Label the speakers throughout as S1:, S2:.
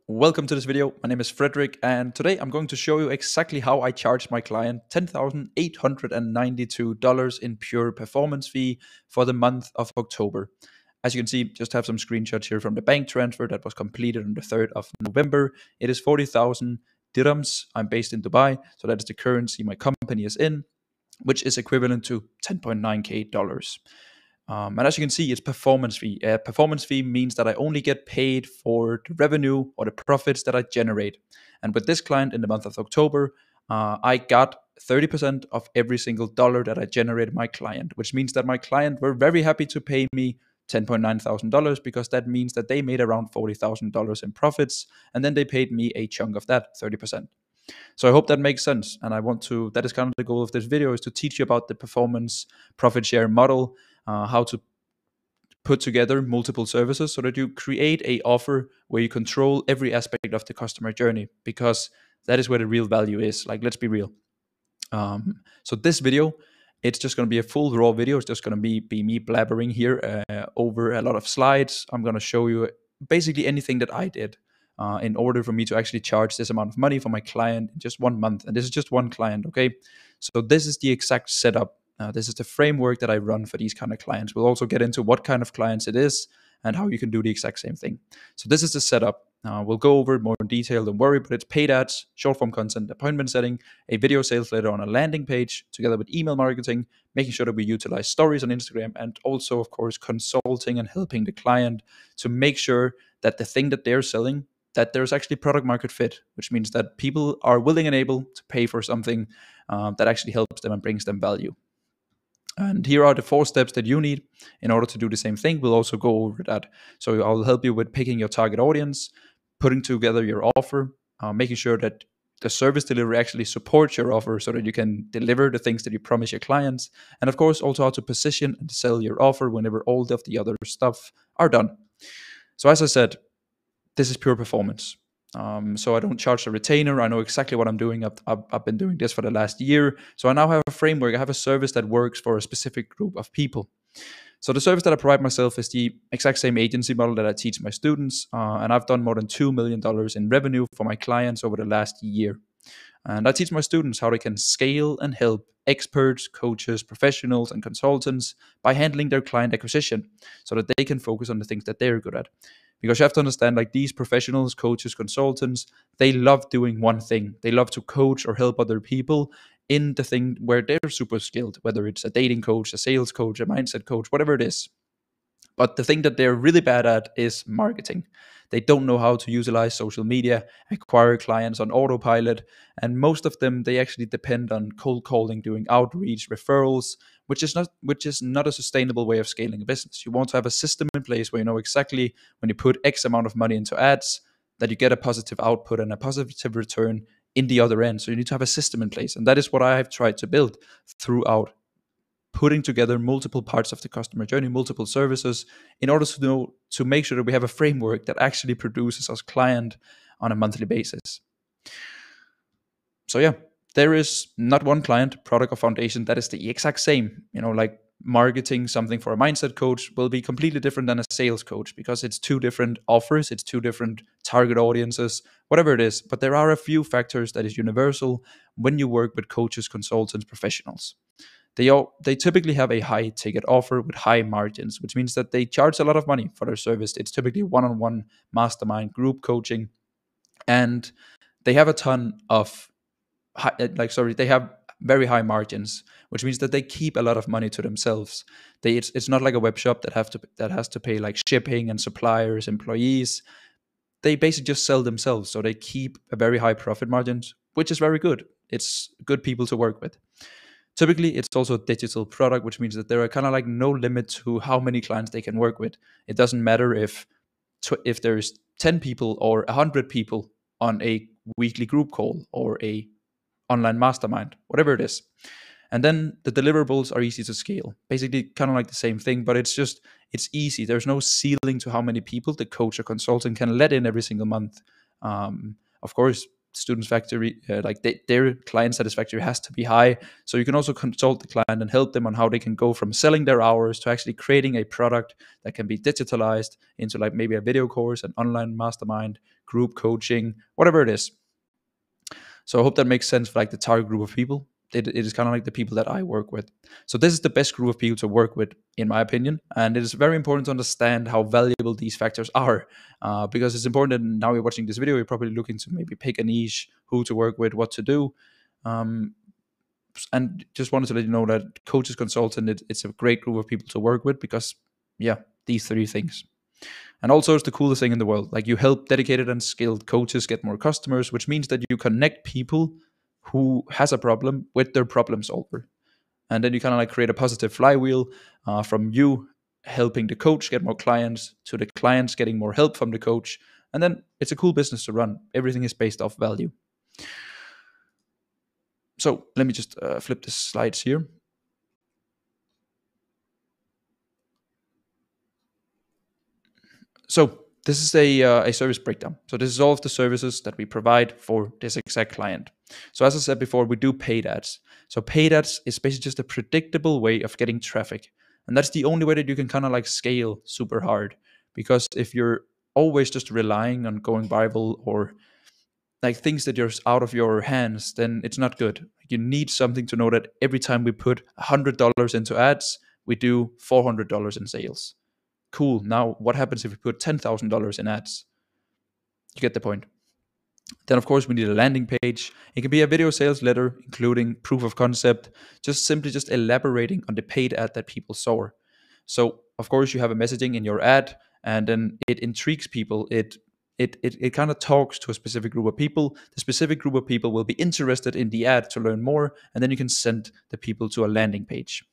S1: welcome to this video. My name is Frederick, and today I'm going to show you exactly how I charge my client $10,892 in pure performance fee for the month of October. As you can see, just have some screenshots here from the bank transfer that was completed on the 3rd of November. It is 40,000 dirhams. I'm based in Dubai, so that is the currency my company is in, which is equivalent to 10.9k dollars. And as you can see, it's performance fee. Performance fee means that I only get paid for the revenue or the profits that I generate. And with this client in the month of October, I got 30% of every single dollar that I generated my client, which means that my client were very happy to pay me $10,900 because that means that they made around $40,000 in profits, and then they paid me a chunk of that, 30%. So I hope that makes sense. And that is kind of the goal of this video, is to teach you about the performance profit share model, how to put together multiple services so that you create a offer where you control every aspect of the customer journey, because that is where the real value is. Like, let's be real. So this video, it's just going to be a full raw video. It's just going to be me blabbering here over a lot of slides. I'm going to show you basically anything that I did in order for me to actually charge this amount of money for my client in just 1 month. And this is just one client, okay? So this is the exact setup. This is the framework that I run for these kind of clients. We'll also get into what kind of clients it is and how you can do the exact same thing. So this is the setup. We'll go over it more in detail, don't worry, but it's paid ads, short form content, appointment setting, a video sales letter on a landing page, together with email marketing, making sure that we utilize stories on Instagram, and also, of course, consulting and helping the client to make sure that the thing that they're selling, that there's actually product market fit, which means that people are willing and able to pay for something that actually helps them and brings them value. And here are the 4 steps that you need in order to do the same thing. We'll also go over that. So I'll help you with picking your target audience, putting together your offer, making sure that the service delivery actually supports your offer so that you can deliver the things that you promise your clients. And of course, also how to position and sell your offer whenever all of the other stuff are done. So as I said, this is pure performance. So I don't charge a retainer. I know exactly what I'm doing. I've been doing this for the last year. So I now have a framework. I have a service that works for a specific group of people. So the service that I provide myself is the exact same agency model that I teach my students. And I've done more than $2 million in revenue for my clients over the last year. And I teach my students how they can scale and help experts, coaches, professionals, and consultants by handling their client acquisition so that they can focus on the things that they're good at. Because you have to understand, like, these professionals, coaches, consultants, they love doing one thing. They love to coach or help other people in the thing where they're super skilled, whether it's a dating coach, a sales coach, a mindset coach, whatever it is. But the thing that they're really bad at is marketing. They don't know how to utilize social media, acquire clients on autopilot, and most of them, they actually depend on cold calling, doing outreach, referrals, which is not a sustainable way of scaling a business. You want to have a system in place where you know exactly when you put X amount of money into ads that you get a positive output and a positive return in the other end. So you need to have a system in place, and that is what I have tried to build throughout putting together multiple parts of the customer journey, multiple services, in order to make sure that we have a framework that actually produces us client on a monthly basis. So yeah, there is not one client, product, or foundation that is the exact same. Like marketing something for a mindset coach will be completely different than a sales coach, because it's 2 different offers, it's 2 different target audiences, whatever it is. But there are a few factors that is universal when you work with coaches, consultants, professionals. They typically have a high ticket offer with high margins, which means that they charge a lot of money for their service. It's typically one-on-one mastermind group coaching, and they have a ton of they have very high margins, which means that they keep a lot of money to themselves. It's not like a web shop that has to pay like shipping and suppliers, employees. They basically just sell themselves, so they keep a very high profit margins, which is very good. It's good people to work with. Typically, it's also a digital product, which means that there are kind of like no limit to how many clients they can work with. It doesn't matter if there's 10 people or 100 people on a weekly group call or a online mastermind, whatever it is. And then the deliverables are easy to scale. Basically, kind of like the same thing, but it's easy. There's no ceiling to how many people the coach or consultant can let in every single month. Of course, Students Factory, their client satisfaction has to be high. So you can also consult the client and help them on how they can go from selling their hours to actually creating a product that can be digitalized into like maybe a video course, an online mastermind, group coaching, whatever it is. So I hope that makes sense for like the target group of people. It is kind of like the people that I work with. So this is the best group of people to work with, in my opinion. And it is very important to understand how valuable these factors are, because it's important that now you're watching this video, you're probably looking to maybe pick a niche, who to work with, what to do. And just wanted to let you know that coaches, consultant, it's a great group of people to work with because, yeah, these three things. And also, it's the coolest thing in the world. Like, you help dedicated and skilled coaches get more customers, which means that you connect people who has a problem with their problem solver. And then you kind of like create a positive flywheel, from you helping the coach get more clients to the clients getting more help from the coach. And then it's a cool business to run. Everything is based off value. So let me just flip the slides here. So this is a service breakdown. So this is all of the services that we provide for this exact client. So as I said before, we do paid ads. So paid ads is basically just a predictable way of getting traffic. And that's the only way that you can kind of like scale super hard. Because if you're always just relying on going viral or like things that are out of your hands, then it's not good. You need something to know that every time we put $100 into ads, we do $400 in sales. Cool. Now, what happens if we put $10,000 in ads? You get the point. Then, of course, we need a landing page. It can be a video sales letter, including proof of concept, just simply just elaborating on the paid ad that people saw. So, of course, you have a messaging in your ad, and then it intrigues people. It kind of talks to a specific group of people. The specific group of people will be interested in the ad to learn more, and then you can send the people to a landing page.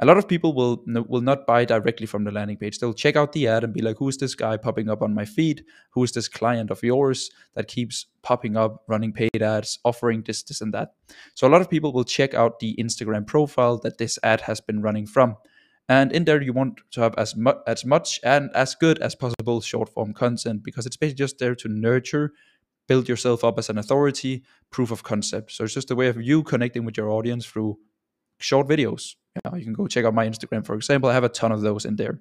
S1: A lot of people will not buy directly from the landing page. They'll check out the ad and be like, who is this guy popping up on my feed? Who is this client of yours that keeps popping up, running paid ads, offering this, this, and that? So a lot of people will check out the Instagram profile that this ad has been running from. And in there, you want to have as much and as good as possible short form content, because it's basically just there to nurture, build yourself up as an authority, proof of concept. So it's just a way of you connecting with your audience through short videos. You can go check out my Instagram, for example. I have a ton of those in there.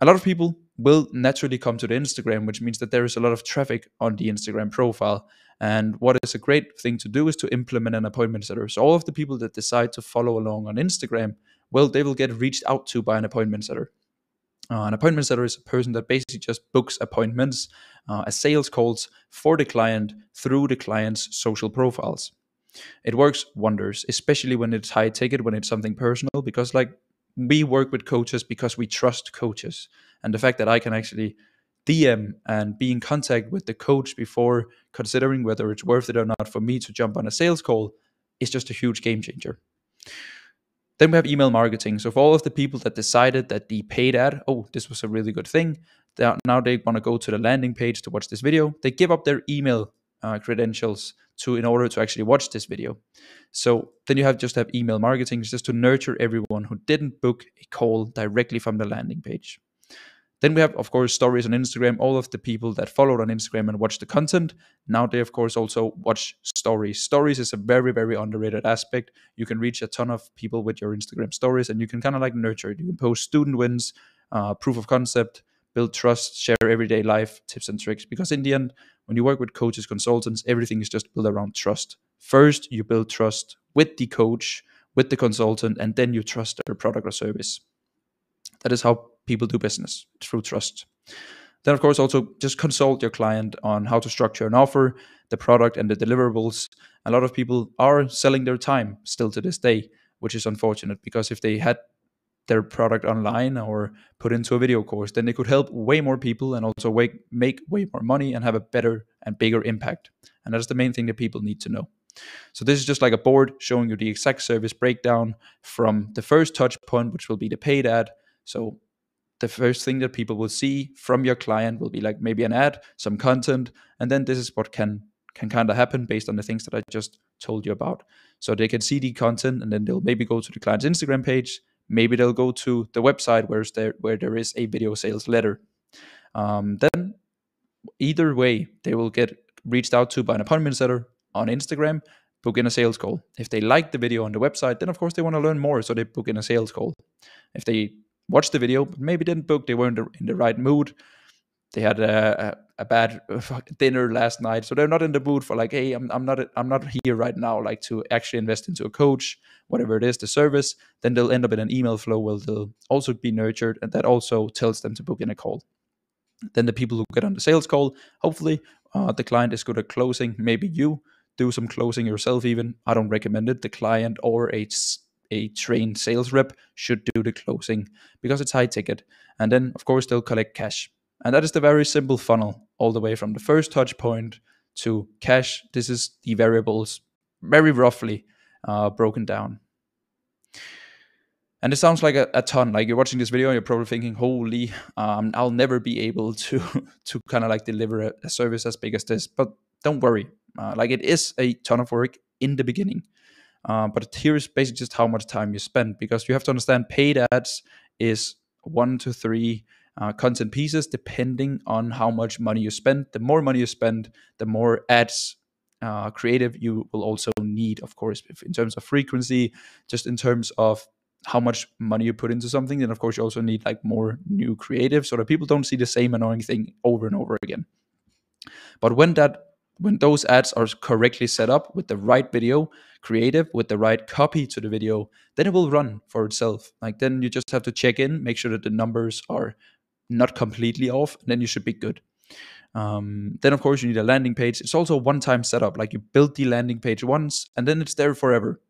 S1: A lot of people will naturally come to the Instagram, which means that there is a lot of traffic on the Instagram profile. And what is a great thing to do is to implement an appointment setter. So all of the people that decide to follow along on Instagram, well, they will get reached out to by an appointment setter. An appointment setter is a person that basically just books appointments, as sales calls for the client through the client's social profiles. It works wonders, especially when it's high ticket, when it's something personal, because like we work with coaches because we trust coaches. And the fact that I can actually DM and be in contact with the coach before considering whether it's worth it or not for me to jump on a sales call is just a huge game changer. Then we have email marketing. So for all of the people that decided that the paid ad, oh, this was a really good thing, now they want to go to the landing page to watch this video, they give up their email credentials in order to actually watch this video. So then you just have email marketing, just to nurture everyone who didn't book a call directly from the landing page. Then we have, of course, stories on Instagram. All of the people that followed on Instagram and watched the content, now they, of course, also watch stories. Stories is a very, very underrated aspect. You can reach a ton of people with your Instagram stories, and you can kind of like nurture it. You can post student wins, proof of concept, build trust, share everyday life tips and tricks. Because in the end, when you work with coaches, consultants, everything is just built around trust. First, you build trust with the coach, with the consultant, and then you trust their product or service. That is how people do business, through trust. Then, of course, also just consult your client on how to structure an offer, the product, and the deliverables. A lot of people are selling their time still to this day, which is unfortunate, because if they had their product online or put into a video course, then they could help way more people and also make way more money and have a better and bigger impact. And that's the main thing that people need to know. So this is just like a board showing you the exact service breakdown from the first touch point, which will be the paid ad. So the first thing that people will see from your client will be like maybe an ad, some content, and then this is what can kind of happen based on the things that I just told you about. So they can see the content, and then they'll maybe go to the client's Instagram page. Maybe they'll go to the website where there is a video sales letter. Then either way, they will get reached out to by an appointment setter on Instagram, book in a sales call. If they like the video on the website, then of course they want to learn more, so they book in a sales call. If they watch the video but maybe didn't book, they weren't in the right mood, they had a bad dinner last night, so they're not in the mood for like, hey, I'm not here right now, like to actually invest into a coach, whatever it is, the service. Then they'll end up in an email flow where they'll also be nurtured, and that also tells them to book in a call. Then the people who get on the sales call, hopefully the client is good at closing. Maybe you do some closing yourself even. I don't recommend it. The client or a trained sales rep should do the closing because it's high ticket. And then, of course, they'll collect cash. And that is the very simple funnel all the way from the first touch point to cash. This is the variables very roughly broken down. And it sounds like a ton. Like you're watching this video, and you're probably thinking, "Holy, I'll never be able to to kind of like deliver a service as big as this." But don't worry, like it is a ton of work in the beginning. But here's basically just how much time you spend, because you have to understand paid ads is 1 to 3 content pieces depending on how much money you spend. The more money you spend, the more ads creative you will also need, of course, in terms of frequency, just in terms of how much money you put into something. Then of course you also need like more new creative so that people don't see the same annoying thing over and over again. But when those ads are correctly set up with the right video creative, with the right copy to the video, then it will run for itself. Like then you just have to check in, make sure that the numbers are not completely off, and then you should be good. Then of course you need a landing page. It's also a one-time setup. Like you build the landing page once and then it's there forever.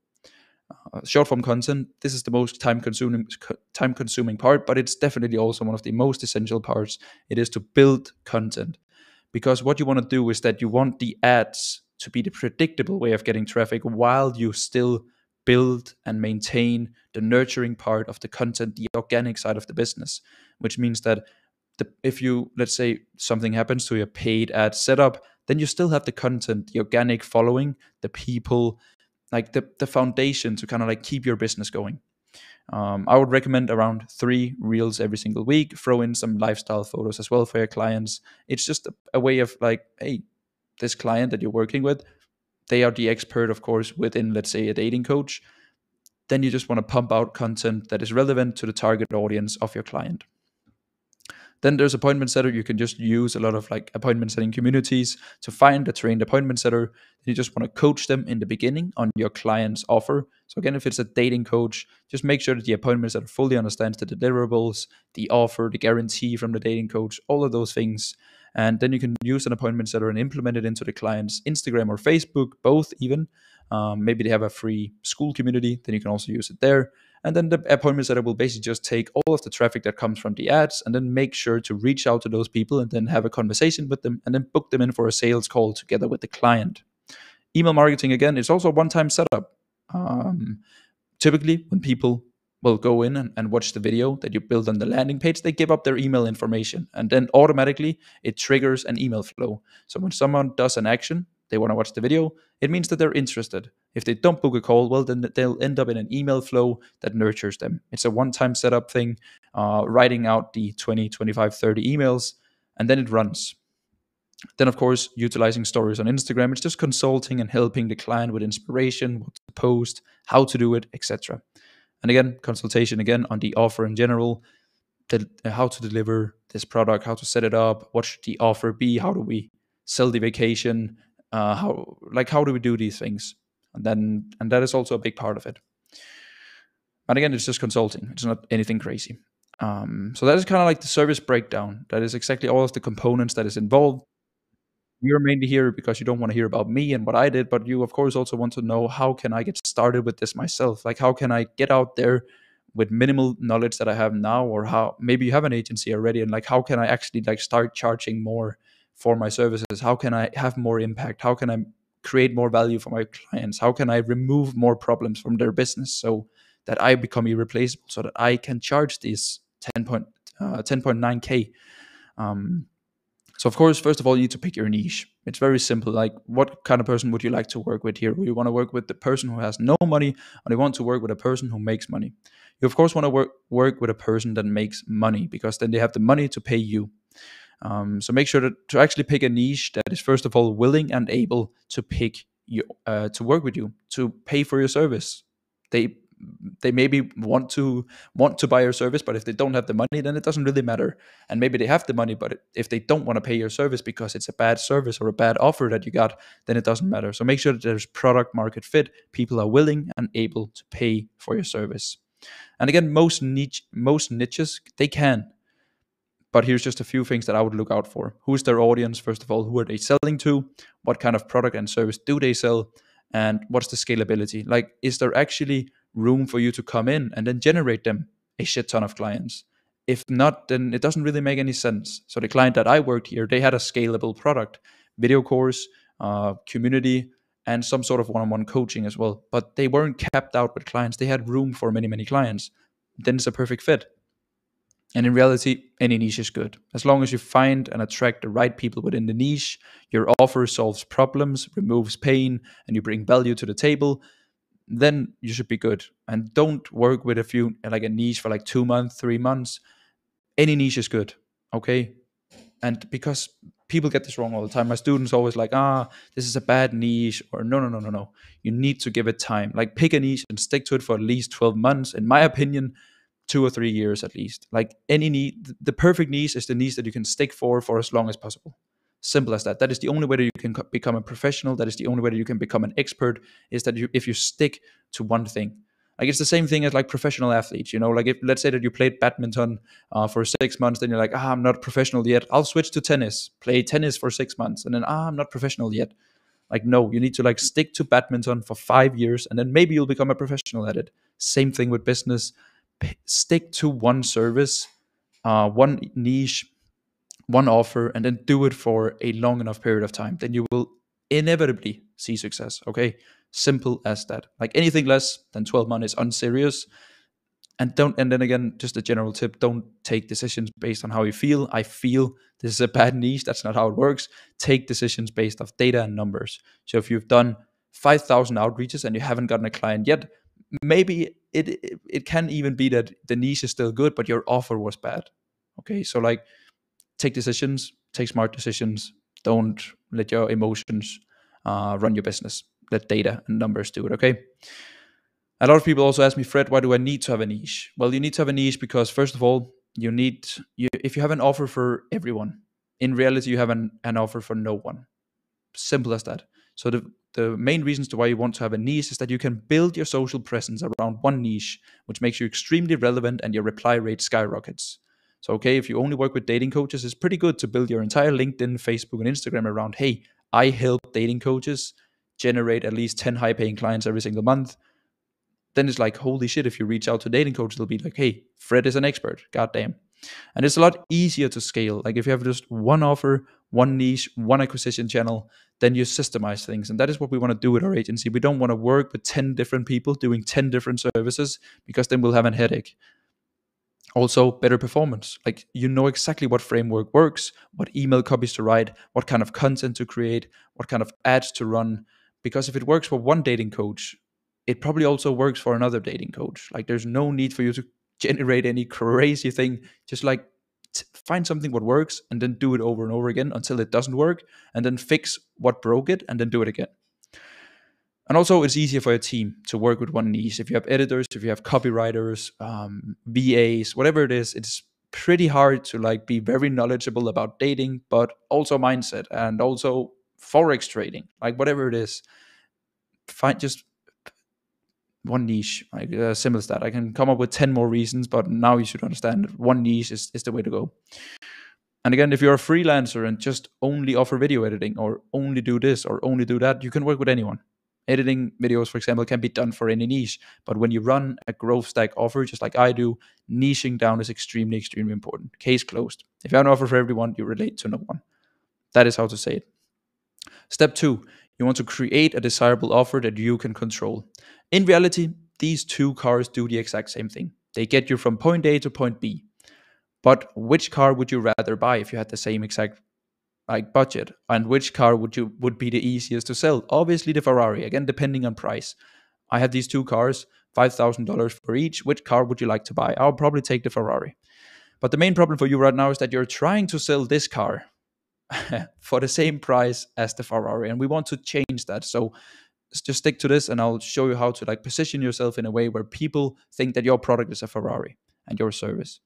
S1: Short form content, this is the most time consuming part, but it's definitely also one of the most essential parts. It is to build content, because what you want to do is that you want the ads to be the predictable way of getting traffic while you still build and maintain the nurturing part of the content, the organic side of the business, which means that if you, let's say something happens to your paid ad setup, then you still have the content, the organic following, the people, like the foundation to kind of like keep your business going. I would recommend around 3 reels every single week. Throw in some lifestyle photos as well for your clients. It's just a way of like, hey, this client that you're working with, they are the expert, of course, within, let's say, a dating coach. Then you just want to pump out content that is relevant to the target audience of your client. Then there's appointment setter. You can just use a lot of like appointment setting communities to find a trained appointment setter. You just want to coach them in the beginning on your client's offer. So again, if it's a dating coach, just make sure that the appointment setter fully understands the deliverables, the offer, the guarantee from the dating coach, all of those things. And then you can use an appointment setter and implement it into the client's Instagram or Facebook, both even. Maybe they have a free school community, then you can also use it there. And then the appointment setter will basically just take all of the traffic that comes from the ads and then make sure to reach out to those people and then have a conversation with them and then book them in for a sales call together with the client. Email marketing, again, is also a one-time setup. Typically, when people will go in and watch the video that you build on the landing page, they give up their email information, and then automatically it triggers an email flow. So when someone does an action, they want to watch the video, it means that they're interested. If they don't book a call, well, then they'll end up in an email flow that nurtures them. It's a one-time setup thing, writing out the 20, 25, 30 emails, and then it runs. Then, of course, utilizing stories on Instagram, it's just consulting and helping the client with inspiration, what to post, how to do it, etc. And again, consultation again on the offer in general, how to deliver this product, how to set it up, what should the offer be, how do we sell the vacation, how do we do these things, and that is also a big part of it. And again, it's just consulting; it's not anything crazy. So that is kind of like the service breakdown. That is exactly all of the components that is involved. You're mainly here because you don't want to hear about me and what I did, but you of course also want to know, how can I get started with this myself? Like how can I get out there with minimal knowledge that I have now, or how maybe you have an agency already, and like how can I actually like start charging more for my services? How can I have more impact? How can I create more value for my clients? How can I remove more problems from their business so that I become irreplaceable, so that I can charge these 10.9k? So of course, first of all, you need to pick your niche. It's very simple. Like, what kind of person would you like to work with here? Do you want to work with the person who has no money, or do you want to work with a person who makes money? You of course want to work with a person that makes money, because then they have the money to pay you. So make sure to actually pick a niche that is first of all willing and able to pick you, to work with you, to pay for your service. They they maybe want to buy your service, but if they don't have the money, then it doesn't really matter. And maybe they have the money, but if they don't want to pay your service because it's a bad service or a bad offer that you got, then it doesn't matter. So make sure that there's product market fit, people are willing and able to pay for your service. And again, most niches, they can, but here's just a few things that I would look out for. Who's their audience? First of all, who are they selling to? What kind of product and service do they sell? And what's the scalability? Like, is there actually room for you to come in and then generate them a shit ton of clients? If not, then it doesn't really make any sense. So the client that I worked here, they had a scalable product, video course, community, and some sort of one-on-one coaching as well. But they weren't capped out with clients. They had room for many, many clients. Then it's a perfect fit. And in reality, any niche is good. As long as you find and attract the right people within the niche, your offer solves problems, removes pain, and you bring value to the table, then you should be good. And don't work with a niche for like 2 months, 3 months. Any niche is good. Okay. And because people get this wrong all the time, my students always like, this is a bad niche, or no, no, no, no, no. You need to give it time. Like, pick a niche and stick to it for at least 12 months. In my opinion, 2 or 3 years at least. Like, any niche, the perfect niche is the niche that you can stick for as long as possible. Simple as that. That is the only way that you can become a professional. That is the only way that you can become an expert, is that if you stick to one thing. Like, it's the same thing as like professional athletes, like, if let's say that you played badminton for 6 months, then you're like, I'm not professional yet, I'll switch to tennis, play tennis for 6 months, and then I'm not professional yet. Like, no, you need to like stick to badminton for 5 years, and then maybe you'll become a professional at it. Same thing with business. Stick to one service, one niche, one offer, and then do it for a long enough period of time. Then you will inevitably see success. Okay, simple as that. Like, anything less than 12 months is unserious. And then again, just a general tip: don't take decisions based on how you feel. I feel this is a bad niche. That's not how it works. Take decisions based off data and numbers. So if you've done 5,000 outreaches and you haven't gotten a client yet, maybe it can even be that the niche is still good, but your offer was bad. Okay, so like, take decisions, take smart decisions. Don't let your emotions run your business. Let data and numbers do it. Okay. A lot of people also ask me, Fred, why do I need to have a niche? Well, you need to have a niche because, first of all, if you have an offer for everyone, in reality, you have an offer for no one. Simple as that. So the main reasons to why you want to have a niche is that you can build your social presence around one niche, which makes you extremely relevant and your reply rate skyrockets. So, okay, if you only work with dating coaches, it's pretty good to build your entire LinkedIn, Facebook, and Instagram around, hey, I help dating coaches generate at least 10 high-paying clients every single month. Then it's like, holy shit, if you reach out to dating coaches, they'll be like, hey, Fred is an expert. Goddamn. And it's a lot easier to scale. Like, if you have just one offer, one niche, one acquisition channel, then you systemize things. And that is what we want to do with our agency. We don't want to work with 10 different people doing 10 different services, because then we'll have a headache. Also, better performance. Like, you know exactly what framework works, what email copies to write, what kind of content to create, what kind of ads to run. Because if it works for one dating coach, it probably also works for another dating coach. Like, there's no need for you to generate any crazy thing. Just like, find something what works and then do it over and over again until it doesn't work, and then fix what broke it and then do it again. And also, it's easier for a team to work with one niche. If you have editors, if you have copywriters, VAs, whatever it is, it's pretty hard to like be very knowledgeable about dating, but also mindset and also forex trading, like whatever it is. Find just one niche, like similar to that. I can come up with 10 more reasons, but now you should understand that one niche is the way to go. And again, if you're a freelancer and just only offer video editing, or only do this or only do that, you can work with anyone. Editing videos, for example, can be done for any niche. But when you run a growth stack offer, just like I do, niching down is extremely, extremely important. Case closed. If you have an offer for everyone, you relate to no one. That is how to say it. Step 2, you want to create a desirable offer that you can control. In reality, these two cars do the exact same thing. They get you from point A to point B. But which car would you rather buy if you had the same exact budget? And which car would be the easiest to sell? Obviously the Ferrari, again depending on price. I have these two cars, $5,000 for each. Which car would you like to buy? I'll probably take the Ferrari. But the main problem for you right now is that you're trying to sell this car for the same price as the Ferrari, and we want to change that. So just stick to this, and I'll show you how to like position yourself in a way where people think that your product is a Ferrari and your service.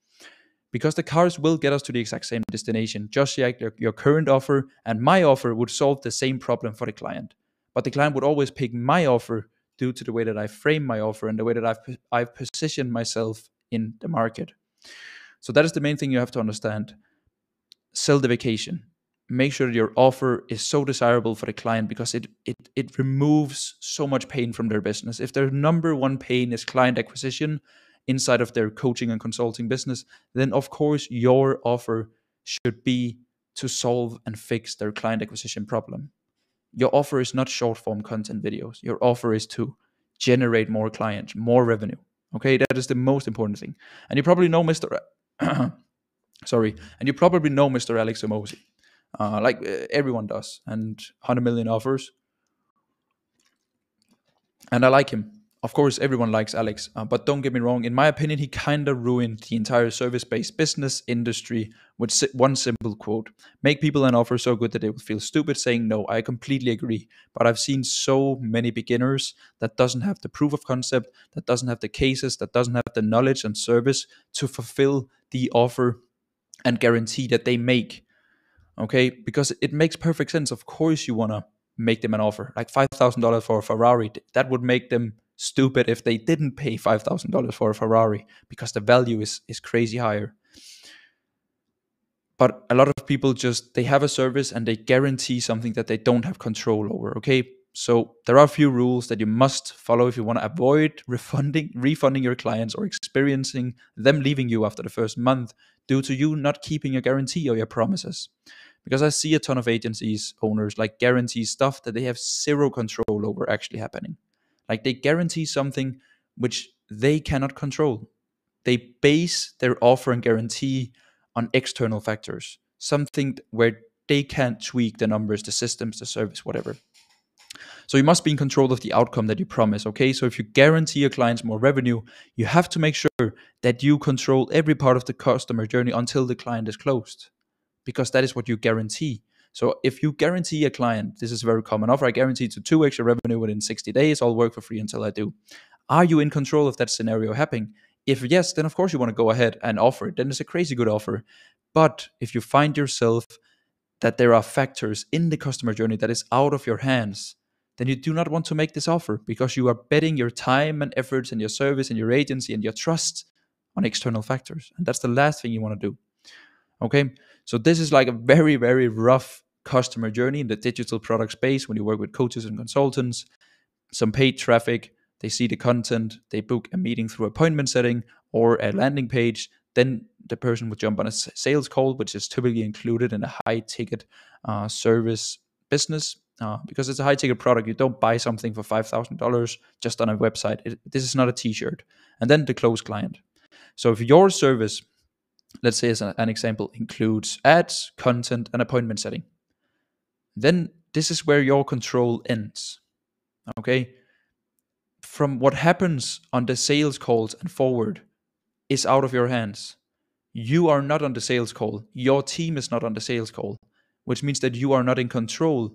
S1: Because the cars will get us to the exact same destination, just like your current offer and my offer would solve the same problem for the client. But the client would always pick my offer due to the way that I frame my offer and the way that I've positioned myself in the market. So that is the main thing you have to understand. Sell the vacation. Make sure that your offer is so desirable for the client, because it removes so much pain from their business. If their number one pain is client acquisition inside of their coaching and consulting business, then of course your offer should be to solve and fix their client acquisition problem. Your offer is not short form content videos. Your offer is to generate more clients, more revenue. Okay, that is the most important thing. And you probably know Mr. Sorry, and you probably know Mr. Alex Omosi, everyone does, and 100 million offers. And I like him. Of course, everyone likes Alex, but don't get me wrong. In my opinion, he kind of ruined the entire service-based business industry with one simple quote: "Make people an offer so good that they will feel stupid saying no." I completely agree, but I've seen so many beginners that doesn't have the proof of concept, that doesn't have the cases, that doesn't have the knowledge and service to fulfill the offer and guarantee that they make. Okay, because it makes perfect sense. Of course, you want to make them an offer like $5,000 for a Ferrari. That would make them stupid if they didn't pay $5,000 for a Ferrari, because the value is crazy higher. But a lot of people just, they have a service and they guarantee something that they don't have control over. Okay, so there are a few rules that you must follow if you want to avoid refunding your clients or experiencing them leaving you after the first month due to you not keeping your guarantee or your promises. Because I see a ton of agencies owners like guarantee stuff that they have zero control over actually happening. Like they guarantee something which they cannot control. They base their offer and guarantee on external factors, something where they can't tweak the numbers, the systems, the service, whatever. So you must be in control of the outcome that you promise. Okay, so if you guarantee your clients more revenue, you have to make sure that you control every part of the customer journey until the client is closed, because that is what you guarantee. So if you guarantee a client, this is a very common offer: I guarantee to 2x your revenue within 60 days, I'll work for free until I do. Are you in control of that scenario happening? If yes, then of course you want to go ahead and offer it. Then it's a crazy good offer. But if you find yourself that there are factors in the customer journey that is out of your hands, then you do not want to make this offer, because you are betting your time and efforts and your service and your agency and your trust on external factors. And that's the last thing you want to do. Okay, so this is like a very, very rough customer journey in the digital product space when you work with coaches and consultants. Some paid traffic, they see the content, they book a meeting through appointment setting or a landing page. Then the person would jump on a sales call, which is typically included in a high ticket service business. Because it's a high ticket product, you don't buy something for $5,000 just on a website. This is not a t-shirt. And then the closed client. So if your service, let's say as an example, includes ads, content, and appointment setting, then this is where your control ends. Okay? From what happens on the sales calls and forward is out of your hands. You are not on the sales call. Your team is not on the sales call, which means that you are not in control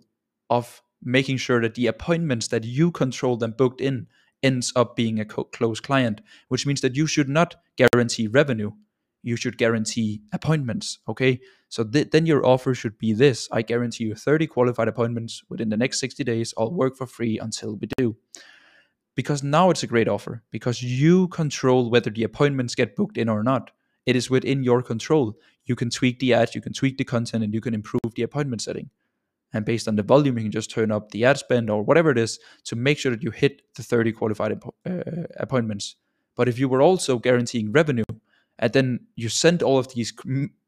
S1: of making sure that the appointments that you controlled and booked in ends up being a closed client, which means that you should not guarantee revenue. You should guarantee appointments, okay? So then your offer should be this: I guarantee you 30 qualified appointments within the next 60 days. I'll work for free until we do. Because now it's a great offer, because you control whether the appointments get booked in or not. It is within your control. You can tweak the ads, you can tweak the content, and you can improve the appointment setting. And based on the volume, you can just turn up the ad spend or whatever it is to make sure that you hit the 30 qualified appointments. But if you were also guaranteeing revenue, and then you sent all of these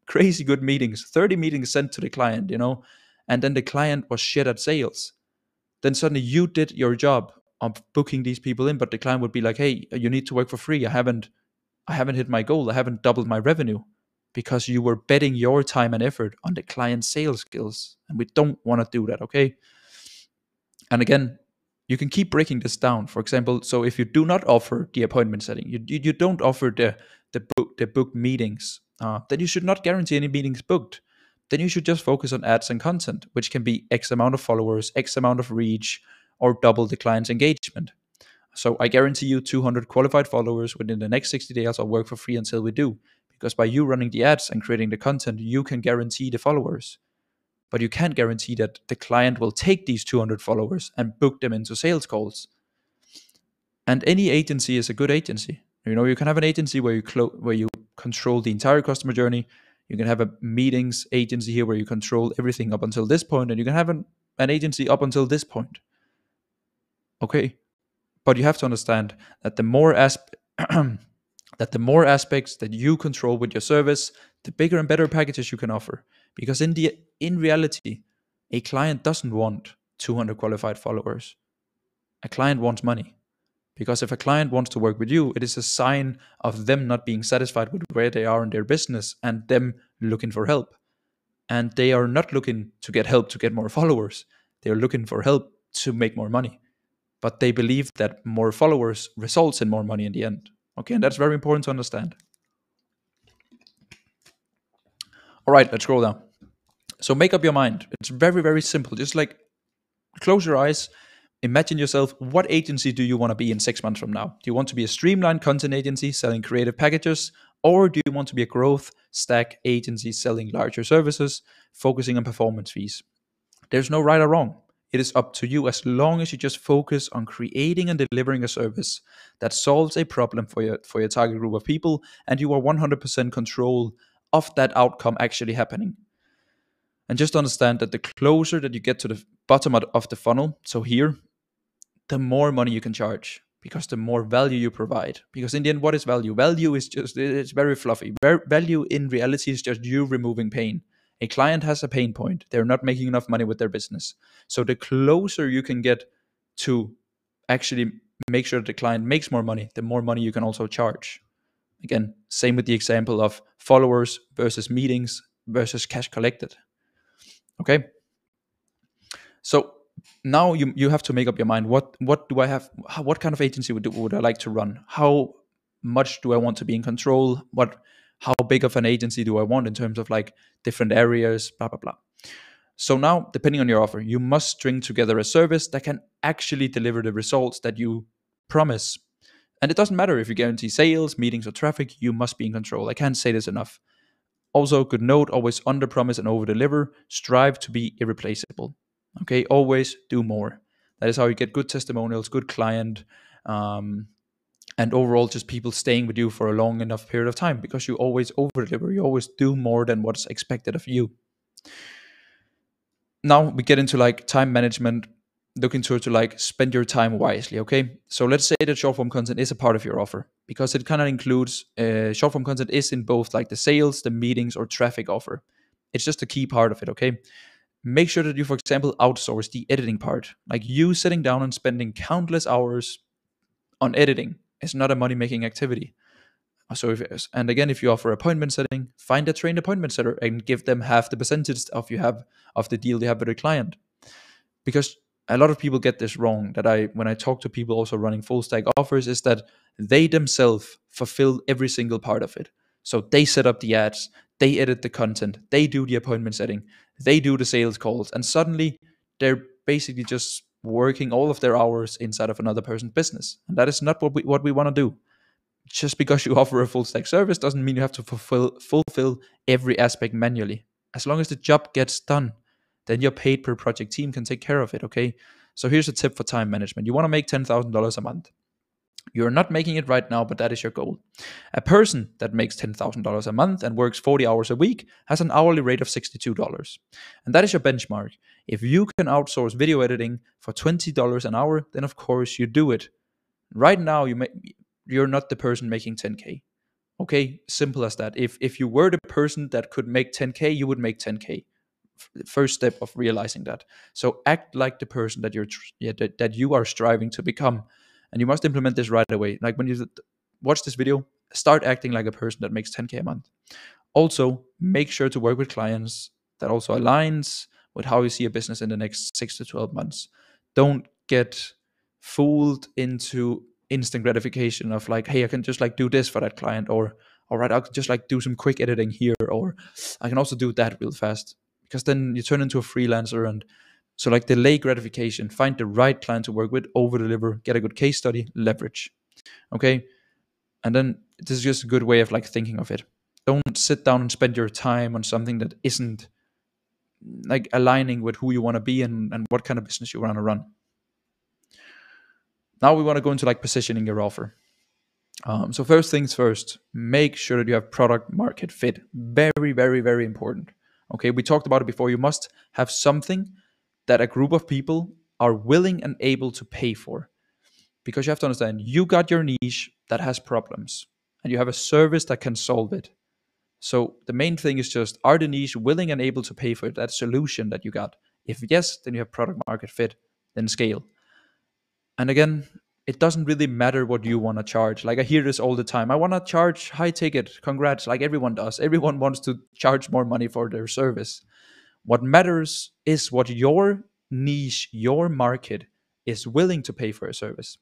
S1: crazy good meetings, 30 meetings sent to the client, and then the client was shit at sales, then suddenly you did your job of booking these people in, but the client would be like, hey, you need to work for free. I haven't hit my goal. I haven't doubled my revenue, because you were betting your time and effort on the client's sales skills. And we don't want to do that, okay? And again, you can keep breaking this down. For example, so if you do not offer the appointment setting, you don't offer the booked meetings, then you should not guarantee any meetings booked. Then you should just focus on ads and content, which can be X amount of followers, X amount of reach, or double the client's engagement. So I guarantee you 200 qualified followers within the next 60 days. I'll work for free until we do. Because by you running the ads and creating the content, you can guarantee the followers. But you can't guarantee that the client will take these 200 followers and book them into sales calls. And any agency is a good agency. You can have an agency where you control the entire customer journey. You can have a meetings agency here where you control everything up until this point, and you can have an agency up until this point. Okay, but you have to understand that the more aspects that you control with your service, the bigger and better packages you can offer. Because in reality, a client doesn't want 200 qualified followers. A client wants money. Because if a client wants to work with you, it is a sign of them not being satisfied with where they are in their business and them looking for help. And they are not looking to get help to get more followers. They are looking for help to make more money. But they believe that more followers results in more money in the end. Okay, and that's very important to understand. All right, let's scroll down. So make up your mind. It's very, very simple. Just like close your eyes. Imagine yourself, what agency do you want to be in 6 months from now? Do you want to be a streamlined content agency selling creative packages? Or do you want to be a growth stack agency selling larger services, focusing on performance fees? There's no right or wrong. It is up to you as long as you just focus on creating and delivering a service that solves a problem for your target group of people, and you are 100% control of that outcome actually happening. And just understand that the closer that you get to the bottom of the funnel, so here, the more money you can charge, because the more value you provide. Because in the end, what is value? Value is it's very fluffy. Value in reality is just you removing pain. A client has a pain point. They're not making enough money with their business. So the closer you can get to actually make sure the client makes more money, the more money you can also charge. Again, same with the example of followers versus meetings versus cash collected. Okay? So now you have to make up your mind. What do I have? What kind of agency would I like to run? How much do I want to be in control? How big of an agency do I want in terms of like different areas? Blah blah blah. So now, depending on your offer, you must string together a service that can actually deliver the results that you promise. And it doesn't matter if you guarantee sales, meetings, or traffic. You must be in control. I can't say this enough. Also, good note: always under promise and over deliver. Strive to be irreplaceable. Okay, always do more. That is how you get good testimonials, good client, and overall just people staying with you for a long enough period of time, because you always over deliver. You always do more than what's expected of you. Now we get into like time management, looking to like spend your time wisely. Okay, so let's say that short form content is a part of your offer, because it kind of includes short form content is in both like the sales, the meetings, or traffic offer. It's just a key part of it. Okay, make sure that you, for example, outsource the editing part. Like you sitting down and spending countless hours on editing is not a money making activity. So if you offer appointment setting, find a trained appointment setter and give them half the percentage of the deal they have with a client. Because a lot of people get this wrong, that when I talk to people also running full stack offers, is that they themselves fulfill every single part of it. So they set up the ads, they edit the content, they do the appointment setting, they do the sales calls, and suddenly they're basically just working all of their hours inside of another person's business. And that is not what we want to do. Just because you offer a full stack service doesn't mean you have to fulfill every aspect manually. As long as the job gets done, then your paid per project team can take care of it. Okay, so here's a tip for time management. You want to make $10,000 a month. You're not making it right now, but that is your goal. A person that makes $10,000 a month and works 40 hours a week has an hourly rate of $62. And that is your benchmark. If you can outsource video editing for $20 an hour, then of course you do it. Right now, you're not the person making 10K. Okay, simple as that. If you were the person that could make 10K, you would make 10K. First step of realizing that. So act like the person that that you are striving to become, and you must implement this right away. Like when you watch this video, start acting like a person that makes 10K a month. Also, make sure to work with clients that also aligns with how you see a business in the next 6 to 12 months. Don't get fooled into instant gratification of like, hey, I can just like do this for that client, or all right, I'll just like do some quick editing here, or I can also do that real fast. Because then you turn into a freelancer, and So like delay gratification, find the right client to work with, over deliver, get a good case study, leverage. Okay. And then this is just a good way of like thinking of it. Don't sit down and spend your time on something that isn't like aligning with who you want to be and what kind of business you want to run. Now we want to go into like positioning your offer. So first things first, make sure that you have product market fit. Very, very, very important. Okay, we talked about it before. You must have something that a group of people are willing and able to pay for. Because you have to understand, you got your niche that has problems, and you have a service that can solve it. So the main thing is just, are the niche willing and able to pay for that solution that you got? If yes, then you have product market fit, then scale. And again, it doesn't really matter what you want to charge. Like I hear this all the time. I want to charge high ticket. Congrats. Like everyone does. Everyone wants to charge more money for their service. What matters is what your niche, your market is willing to pay for a service.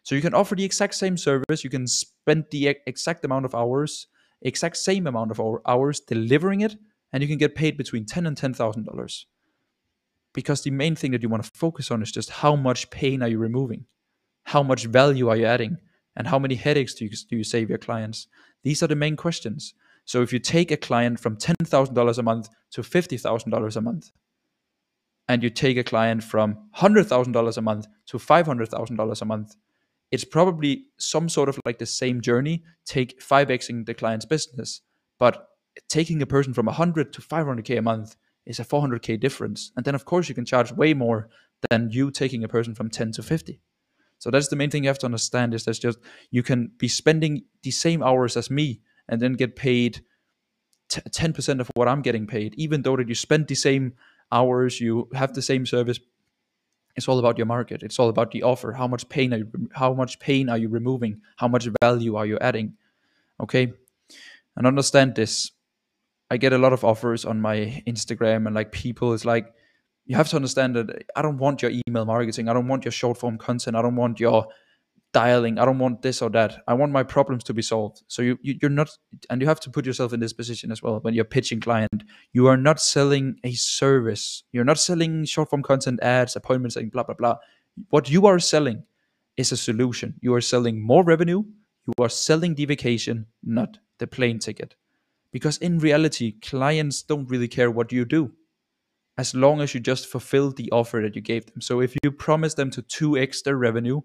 S1: So you can offer the exact same service. You can spend the exact amount of hours, exact same amount of hours delivering it, and you can get paid between $10 and $10,000. Because the main thing that you want to focus on is just how much pain are you removing, how much value are you adding, and how many headaches do you save your clients. These are the main questions. So if you take a client from $10,000 a month to $50,000 a month, and you take a client from $100,000 a month to $500,000 a month, it's probably some sort of like the same journey, take 5xing the client's business. But taking a person from 100 to 500K a month is a 400K difference. And then, of course, you can charge way more than you taking a person from 10 to 50. So that's the main thing you have to understand, is that's just, you can be spending the same hours as me and then get paid 10% of what I'm getting paid, even though that you spend the same hours, you have the same service. It's all about your market. It's all about the offer. How much pain are you removing? How much value are you adding? Okay, and understand this. I get a lot of offers on my Instagram, and like people is like, you have to understand that I don't want your email marketing. I don't want your short form content. I don't want your dialing. I don't want this or that. I want my problems to be solved. So you're not, and you have to put yourself in this position as well. When you're pitching client, you are not selling a service. You're not selling short form content, ads, appointments, and blah blah blah. What you are selling is a solution. You are selling more revenue. You are selling the vacation, not the plane ticket. Because in reality, clients don't really care what you do, as long as you just fulfill the offer that you gave them. So if you promise them to 2x their revenue,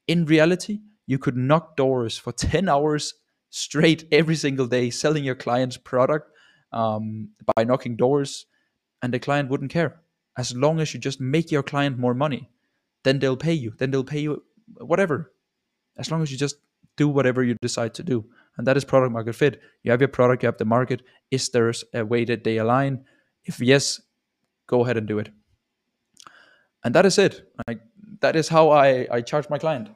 S1: in reality, you could knock doors for 10 hours straight every single day, selling your client's product by knocking doors, and the client wouldn't care. As long as you just make your client more money, then they'll pay you. Then they'll pay you whatever. As long as you just do whatever you decide to do. And that is product market fit. You have your product, you have the market. Is there a way that they align? If yes, go ahead and do it. And that is it. That is how I charge my client.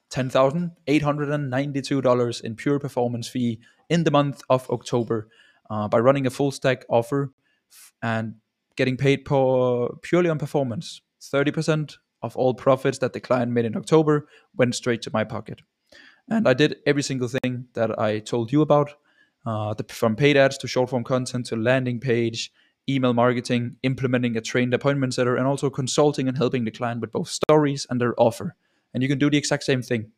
S1: $10,892 in pure performance fee in the month of October by running a full stack offer and getting paid purely on performance. 30% of all profits that the client made in October went straight to my pocket. And I did every single thing that I told you about, from paid ads to short form content to landing page, email marketing, implementing a trained appointment setter, and also consulting and helping the client with both stories and their offer. And you can do the exact same thing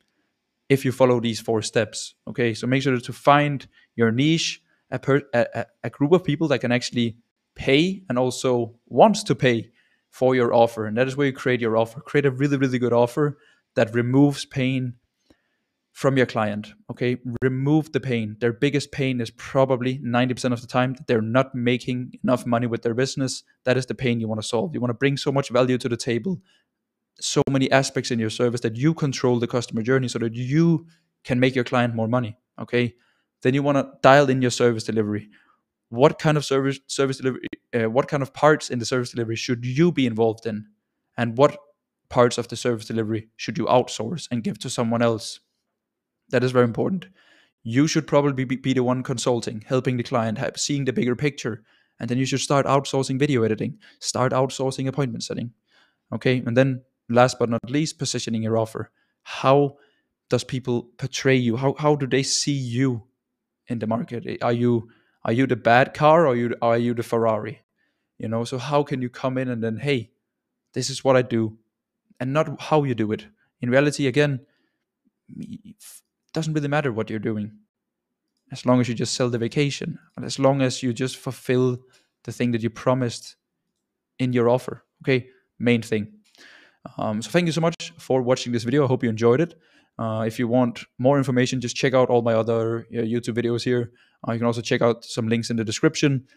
S1: if you follow these 4 steps. Okay, so make sure to find your niche, a group of people that can actually pay and also wants to pay for your offer. And that is where you create your offer. Create a really, really good offer that removes pain from your client. Okay, remove the pain. Their biggest pain is probably 90% of the time that they're not making enough money with their business. That is the pain you want to solve. You want to bring so much value to the table, so many aspects in your service, that you control the customer journey so that you can make your client more money. Okay, then you want to dial in your service delivery. What kind of service delivery, what kind of parts in the service delivery should you be involved in, and what parts of the service delivery should you outsource and give to someone else? That is very important. You should probably be the one consulting, helping the client, seeing the bigger picture. And then you should start outsourcing video editing, start outsourcing appointment setting. Okay. And then last but not least, positioning your offer. How does people portray you? How do they see you in the market? Are you the bad car, or are you the Ferrari? So how can you come in and then, hey, this is what I do, and not how you do it. In reality, again, it doesn't really matter what you're doing, as long as you just sell the vacation, and as long as you just fulfill the thing that you promised in your offer. Okay, main thing. So thank you so much for watching this video. I hope you enjoyed it. If you want more information, just check out all my other YouTube videos here. You can also check out some links in the description.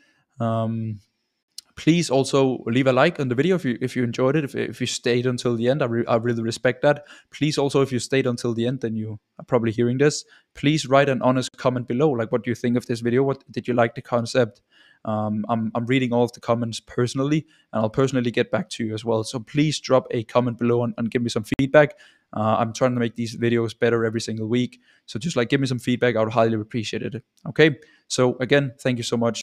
S1: Please also leave a like on the video if you enjoyed it. If you stayed until the end, I really respect that. Please also, if you stayed until the end, then you are probably hearing this. Please write an honest comment below. Like, what do you think of this video? What did you like the concept? I'm reading all of the comments personally, and I'll personally get back to you as well. So please drop a comment below and give me some feedback. I'm trying to make these videos better every single week. So just like give me some feedback. I would highly appreciate it. Okay. So again, thank you so much.